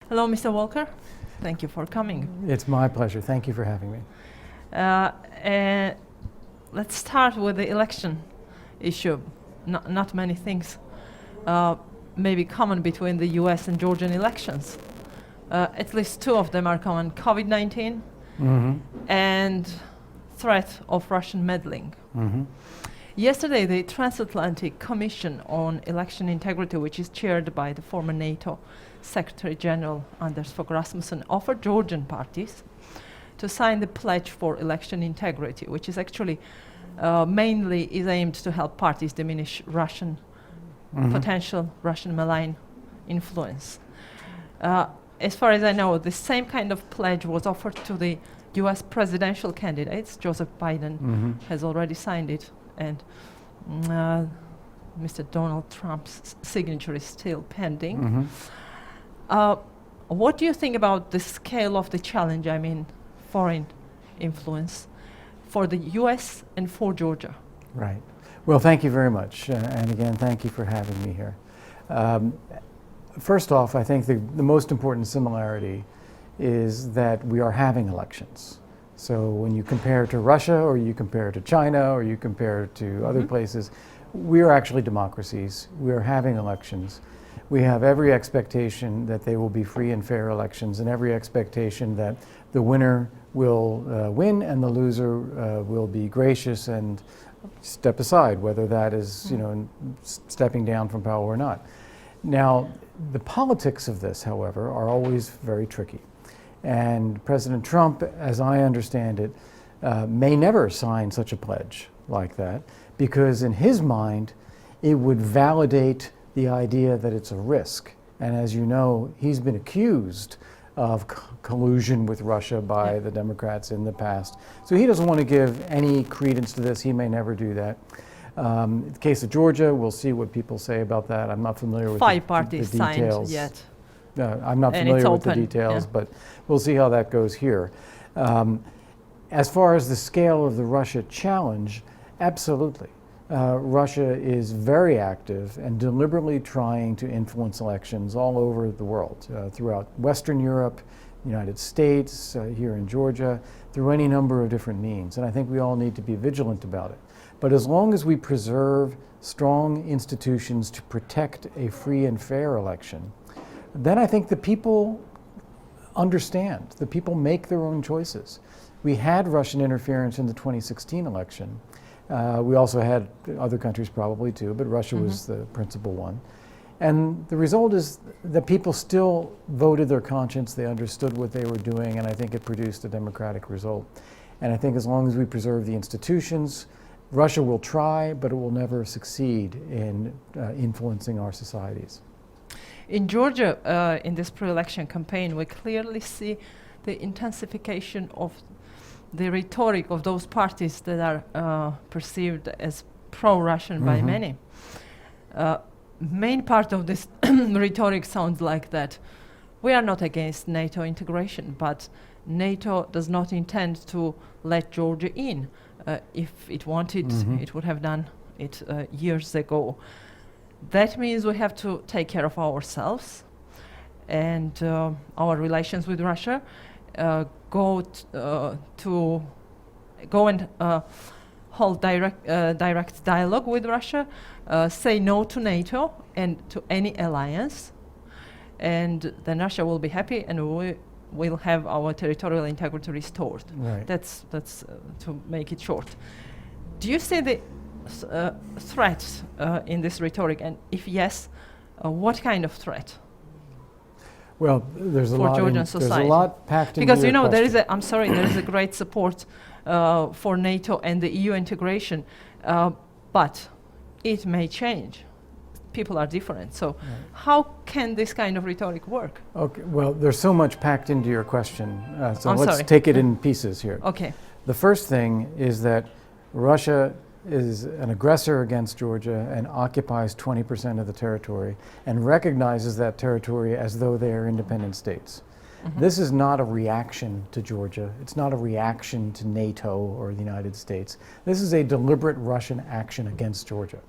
Hello, Mr. Volker. Thank you for coming. It's my pleasure. Thank you for having me. Let's start with the election issue. Not many things may be common between the US and Georgian elections. At least two of them are common: COVID-19 and threat of Russian meddling. Yesterday, the Transatlantic Commission on Election Integrity, which is chaired by the former NATO Secretary General Anders Fogh Rasmussen, offered Georgian parties to sign the pledge for election integrity, which is actually mainly is aimed to help parties diminish Russian potential Russian malign influence. As far as I know, the same kind of pledge was offered to the US presidential candidates. Joseph Biden has already signed it, and Mr. Donald Trump's signature is still pending. What do you think about the scale of the challenge, I mean, foreign influence, for the US and for Georgia? Right. Well, thank you very much. And again, thank you for having me here. First off, I think the most important similarity is that we are having elections. So when you compare to Russia, or you compare to China, or you compare to other places, we are actually democracies. We are having elections. We have every expectation that they will be free and fair elections, and every expectation that the winner will win and the loser will be gracious and step aside, whether that is, stepping down from power or not. Now, the politics of this, however, are always very tricky. And President Trump, as I understand it, may never sign such a pledge like that, because in his mind, it would validate the idea that it's a risk. And as you know, he's been accused of collusion with Russia by the Democrats in the past. So he doesn't want to give any credence to this. He may never do that. In the case of Georgia, we'll see what people say about that. I'm not familiar with Five the parties details. signed yet. I'm not familiar with the details, but we'll see how that goes here. As far as the scale of the Russia challenge, absolutely. Russia is very active and deliberately trying to influence elections all over the world, throughout Western Europe, the United States, here in Georgia, through any number of different means. And I think we all need to be vigilant about it. But as long as we preserve strong institutions to protect a free and fair election, then I think the people understand. The people make their own choices. We had Russian interference in the 2016 election. We also had other countries probably too, but Russia was the principal one. And the result is that people still voted their conscience, they understood what they were doing, and I think it produced a democratic result. And I think as long as we preserve the institutions, Russia will try, but it will never succeed in influencing our societies. In Georgia, in this pre-election campaign, we clearly see the intensification of the rhetoric of those parties that are perceived as pro-Russian by many. Main part of this rhetoric sounds like that. We are not against NATO integration, but NATO does not intend to let Georgia in. If it wanted, it would have done it years ago. That means we have to take care of ourselves and our relations with Russia, go and hold direct dialogue with Russia, say no to NATO and to any alliance, and then Russia will be happy and we will have our territorial integrity restored. Right. That's to make it short. Do you see the threat in this rhetoric, and if yes, what kind of threat? Well, there's a for lot. Georgian society. There's a lot packed into because your there question. is a. I'm sorry, there is a great support for NATO and the EU integration, but it may change. People are different. So, how can this kind of rhetoric work? Okay. Well, there's so much packed into your question. So I'm let's sorry. take it in pieces here. Okay. The first thing is that Russia is an aggressor against Georgia and occupies 20% of the territory and recognizes that territory as though they are independent states. This is not a reaction to Georgia. It's not a reaction to NATO or the United States. This is a deliberate Russian action against Georgia.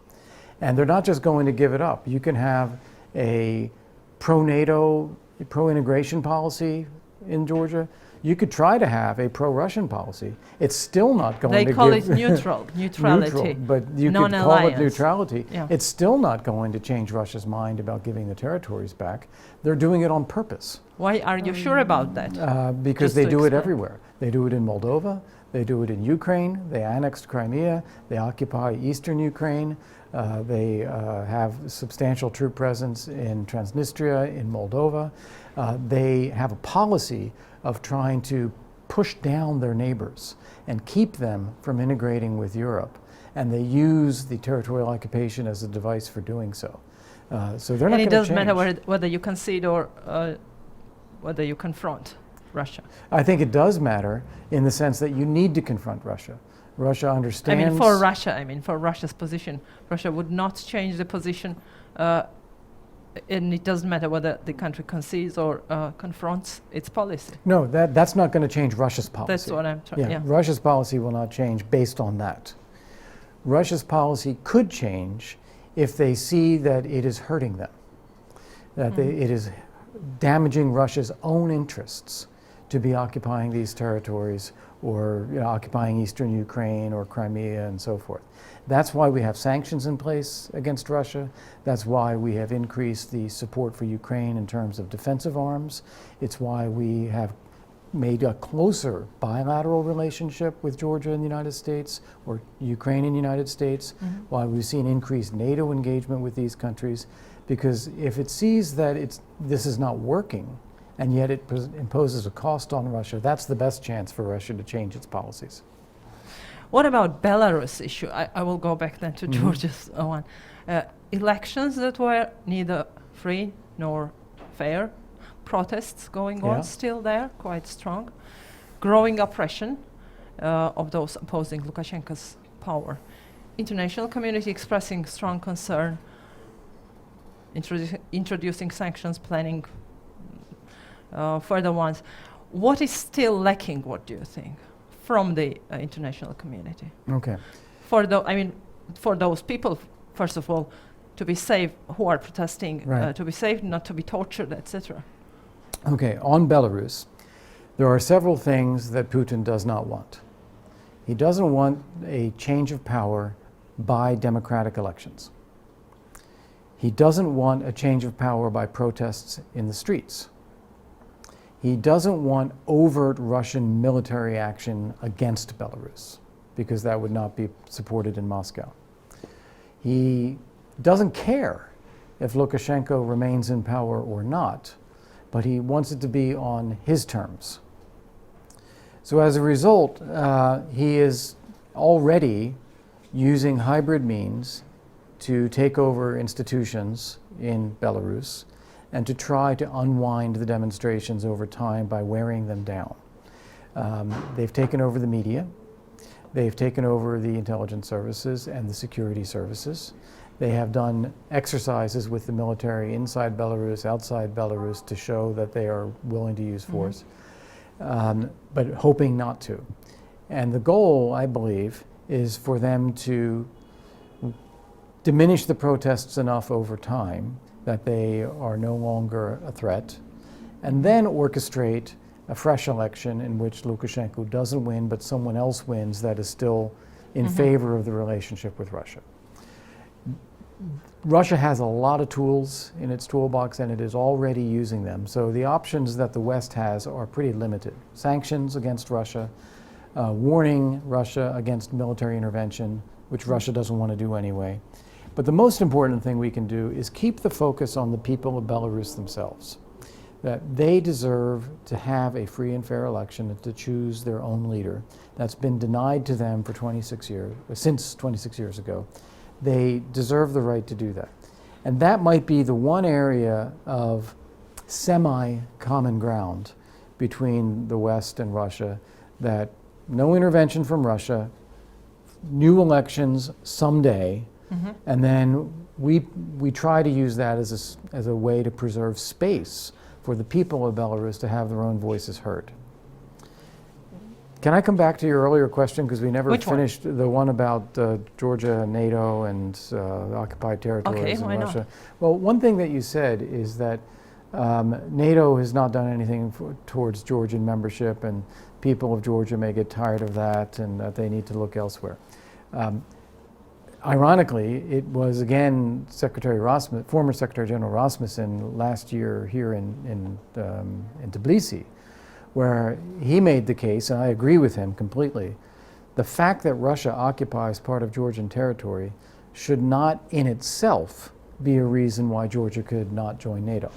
And they're not just going to give it up. You can have a pro-NATO pro-integration policy in Georgia. You could try to have a pro-Russian policy. It's still not going to give... They call it neutrality. Neutral, but you could call it neutrality. Yeah. It's still not going to change Russia's mind about giving the territories back. They're doing it on purpose. Why are you sure about that? Because they do it everywhere. They do it in Moldova. They do it in Ukraine. They annexed Crimea. They occupy eastern Ukraine. They have substantial troop presence in Transnistria, in Moldova. They have a policy of trying to push down their neighbors and keep them from integrating with Europe. And they use the territorial occupation as a device for doing so. So they're not going to change. And it doesn't matter whether you concede or whether you confront Russia. I think it does matter in the sense that you need to confront Russia. Russia understands... I mean, for Russia's position, Russia would not change the position, and it doesn't matter whether the country concedes or confronts its policy. No, that's not going to change Russia's policy. That's what I'm trying. Yeah, Russia's policy will not change based on that. Russia's policy could change if they see that it is hurting them, that it is damaging Russia's own interests to be occupying these territories or occupying eastern Ukraine or Crimea and so forth. That's why we have sanctions in place against Russia. That's why we have increased the support for Ukraine in terms of defensive arms. It's why we have made a closer bilateral relationship with Georgia and the United States, or Ukraine and the United States, why we've seen increased NATO engagement with these countries, because if it sees that this is not working, and yet it imposes a cost on Russia, that's the best chance for Russia to change its policies. What about Belarus issue? I will go back then to Georgia's one. Elections that were neither free nor fair, protests going on still there, quite strong, growing oppression of those opposing Lukashenko's power. International community expressing strong concern, introducing sanctions, planning further ones. What is still lacking, what do you think, from the international community? Okay. For those people, first of all, to be safe, who are protesting, to be safe, not to be tortured, etc. Okay, on Belarus, there are several things that Putin does not want. He doesn't want a change of power by democratic elections. He doesn't want a change of power by protests in the streets. He doesn't want overt Russian military action against Belarus, because that would not be supported in Moscow. He doesn't care if Lukashenko remains in power or not, but he wants it to be on his terms. So as a result, he is already using hybrid means to take over institutions in Belarus and to try to unwind the demonstrations over time by wearing them down. They've taken over the media. They've taken over the intelligence services and the security services. They have done exercises with the military inside Belarus, outside Belarus, to show that they are willing to use force, but hoping not to. And the goal, I believe, is for them to diminish the protests enough over time that they are no longer a threat, and then orchestrate a fresh election in which Lukashenko doesn't win, but someone else wins that is still in favor of the relationship with Russia. Russia has a lot of tools in its toolbox, and it is already using them. So the options that the West has are pretty limited. Sanctions against Russia, warning Russia against military intervention, which Russia doesn't want to do anyway. But the most important thing we can do is keep the focus on the people of Belarus themselves, that they deserve to have a free and fair election and to choose their own leader. That's been denied to them for 26 years, since 26 years ago. They deserve the right to do that. And that might be the one area of semi-common ground between the West and Russia, that no intervention from Russia, new elections someday, and then we try to use that as a way to preserve space for the people of Belarus to have their own voices heard. Can I come back to your earlier question, because we never finished the one about Georgia, NATO, and occupied territories in Russia? Well, one thing that you said is that NATO has not done anything towards Georgian membership, and people of Georgia may get tired of that and that they need to look elsewhere. Ironically, it was again former Secretary General Rasmussen last year here in Tbilisi, where he made the case, and I agree with him completely, the fact that Russia occupies part of Georgian territory should not in itself be a reason why Georgia could not join NATO.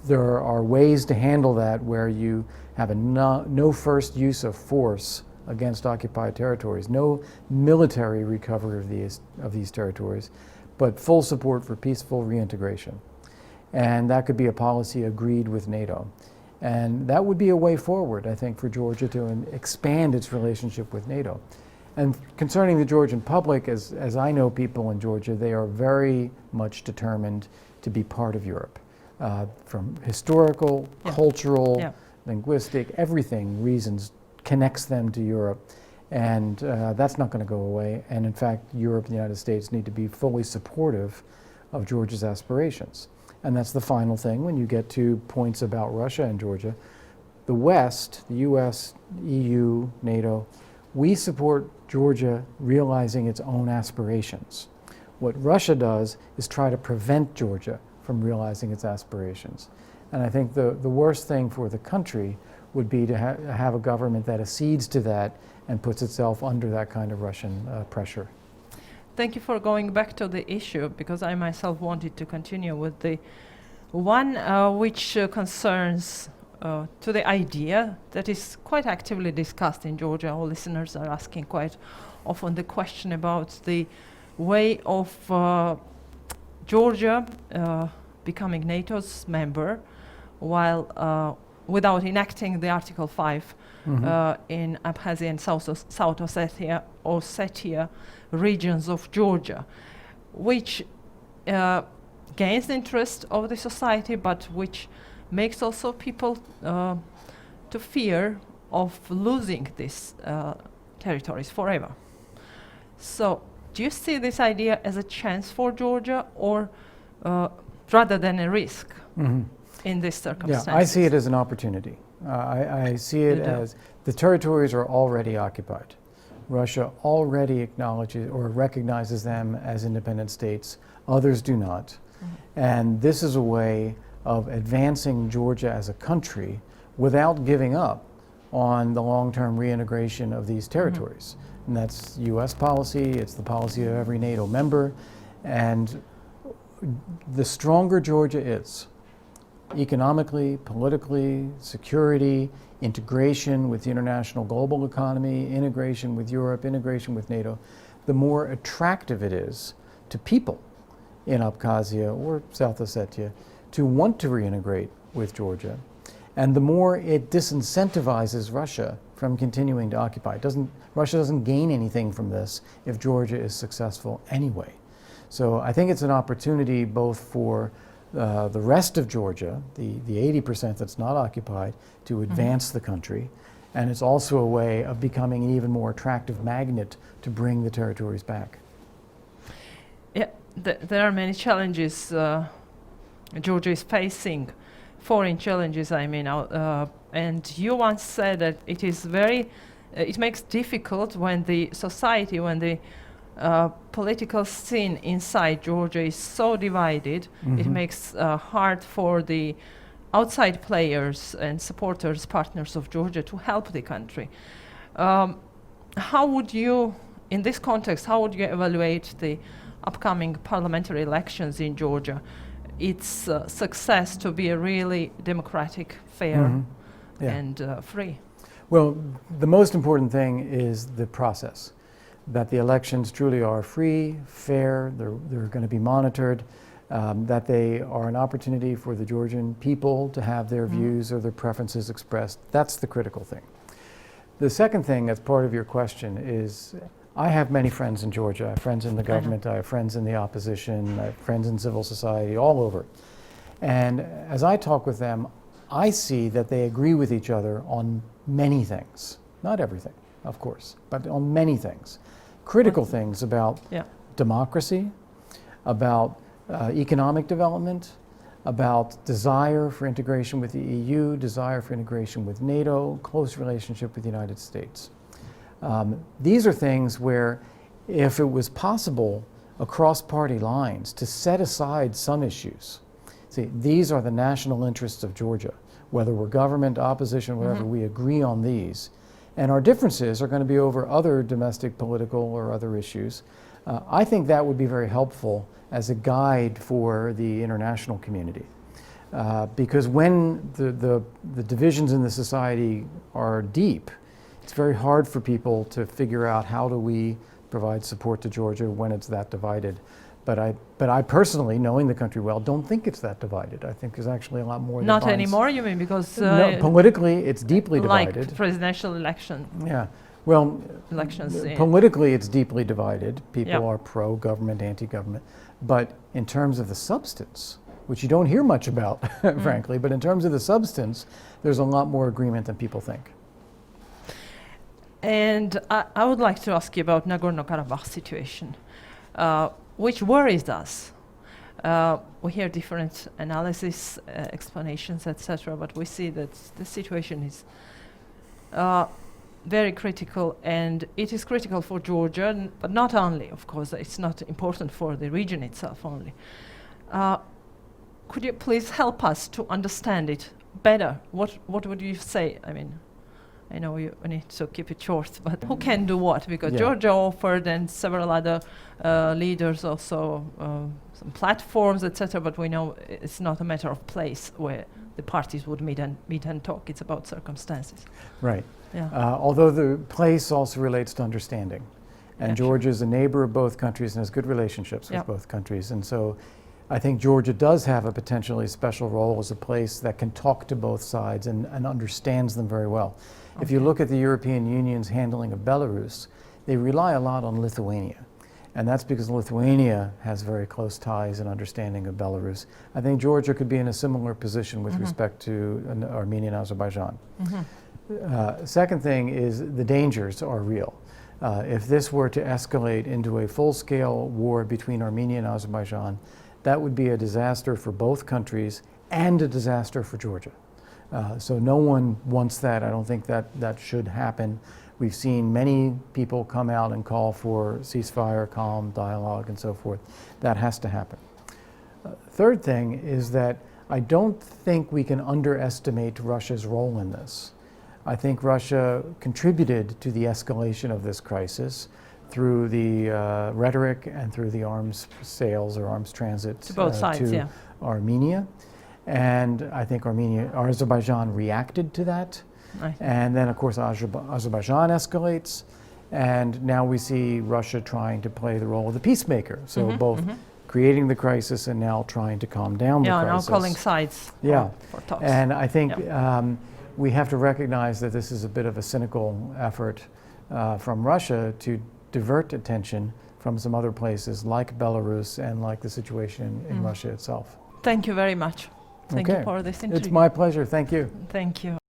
There are ways to handle that where you have a no first use of force against occupied territories, no military recovery of these territories, but full support for peaceful reintegration. And that could be a policy agreed with NATO. And that would be a way forward, I think, for Georgia to expand its relationship with NATO. And concerning the Georgian public, as I know people in Georgia, they are very much determined to be part of Europe. From historical, cultural, linguistic, everything reasons connects them to Europe. And that's not going to go away. And in fact, Europe and the United States need to be fully supportive of Georgia's aspirations. And that's the final thing when you get to points about Russia and Georgia. The West, the US, EU, NATO, we support Georgia realizing its own aspirations. What Russia does is try to prevent Georgia from realizing its aspirations. And I think the worst thing for the country would be to have a government that accedes to that and puts itself under that kind of Russian pressure. Thank you for going back to the issue, because I myself wanted to continue with the one which concerns to the idea that is quite actively discussed in Georgia. Our listeners are asking quite often the question about the way of Georgia becoming NATO's member while without enacting the Article 5 in Abkhazia and South Ossetia regions of Georgia, which gains the interest of the society, but which makes also people to fear of losing these territories forever. So, do you see this idea as a chance for Georgia, or rather than a risk in this circumstance? Yeah, I see it as an opportunity. I see it as the territories are already occupied. Russia already acknowledges or recognizes them as independent states. Others do not. And this is a way of advancing Georgia as a country without giving up on the long-term reintegration of these territories. And that's US policy, it's the policy of every NATO member. And the stronger Georgia is, economically, politically, security, integration with the international global economy, integration with Europe, integration with NATO, the more attractive it is to people in Abkhazia or South Ossetia to want to reintegrate with Georgia. And the more it disincentivizes Russia from continuing to occupy. Russia doesn't gain anything from this if Georgia is successful anyway. So I think it's an opportunity both for the rest of Georgia, the 80% that's not occupied, to advance the country. And it's also a way of becoming an even more attractive magnet to bring the territories back. Yeah, there are many challenges Georgia is facing, foreign challenges, I mean, and you once said that it is it makes difficult when the society, when the political scene inside Georgia is so divided, it makes hard for the outside players and supporters, partners of Georgia to help the country. How would you, in this context, how would you evaluate the upcoming parliamentary elections in Georgia? Its success to be a really democratic, fair, and free? Well, the most important thing is the process, that the elections truly are free, fair, they're going to be monitored, that they are an opportunity for the Georgian people to have their views or their preferences expressed. That's the critical thing. The second thing that's part of your question is, I have many friends in Georgia. I have friends in the government, I have friends in the opposition, I have friends in civil society, all over. And as I talk with them, I see that they agree with each other on many things. Not everything, of course, but on many things. Critical things about democracy, about economic development, about desire for integration with the EU, desire for integration with NATO, close relationship with the United States. These are things where if it was possible across party lines to set aside some issues, see, these are the national interests of Georgia, whether we're government, opposition, whatever, we agree on these. And our differences are going to be over other domestic, political, or other issues. I think that would be very helpful as a guide for the international community. Because when the divisions in the society are deep, it's very hard for people to figure out how do we provide support to Georgia when it's that divided. But I personally, knowing the country well, don't think it's that divided. I think there's actually a lot more that Not binds. anymore, you mean, because No, politically, it's deeply divided. like presidential election. Yeah. Well, Elections, yeah. politically it's deeply divided. People Yeah. are pro-government, anti-government. But in terms of the substance, which you don't hear much about, frankly, but in terms of the substance, there's a lot more agreement than people think. And I would like to ask you about Nagorno-Karabakh situation, which worries us. We hear different analysis, explanations, etc., but we see that the situation is very critical, and it is critical for Georgia, but not only, of course, it's not important for the region itself only. Could you please help us to understand it better? What would you say? I mean, I know you need to keep it short, but who can do what? Because Georgia offered, and several other leaders also, some platforms, etc., but we know it's not a matter of place where the parties would meet and talk. It's about circumstances. Right. Yeah. Although the place also relates to understanding. And Yeah, Georgia is a neighbor of both countries and has good relationships with Yep. both countries. And so I think Georgia does have a potentially special role as a place that can talk to both sides and understands them very well. If you look at the European Union's handling of Belarus, they rely a lot on Lithuania. And that's because Lithuania has very close ties and understanding of Belarus. I think Georgia could be in a similar position with respect to Armenia and Azerbaijan. Second thing is the dangers are real. If this were to escalate into a full-scale war between Armenia and Azerbaijan, that would be a disaster for both countries and a disaster for Georgia. So no one wants that. I don't think that should happen. We've seen many people come out and call for ceasefire, calm, dialogue, and so forth. That has to happen. Third thing is that I don't think we can underestimate Russia's role in this. I think Russia contributed to the escalation of this crisis through the rhetoric and through the arms sales or arms transit To both sides, to yeah. Armenia. And I think Azerbaijan reacted to that. And then, of course, Azerbaijan escalates. And now we see Russia trying to play the role of the peacemaker. So both creating the crisis and now trying to calm down the crisis. Now calling sides for talks. And I think we have to recognize that this is a bit of a cynical effort from Russia to divert attention from some other places like Belarus and like the situation in Russia itself. Thank you very much. Thank you for this interview. It's my pleasure. Thank you. Thank you.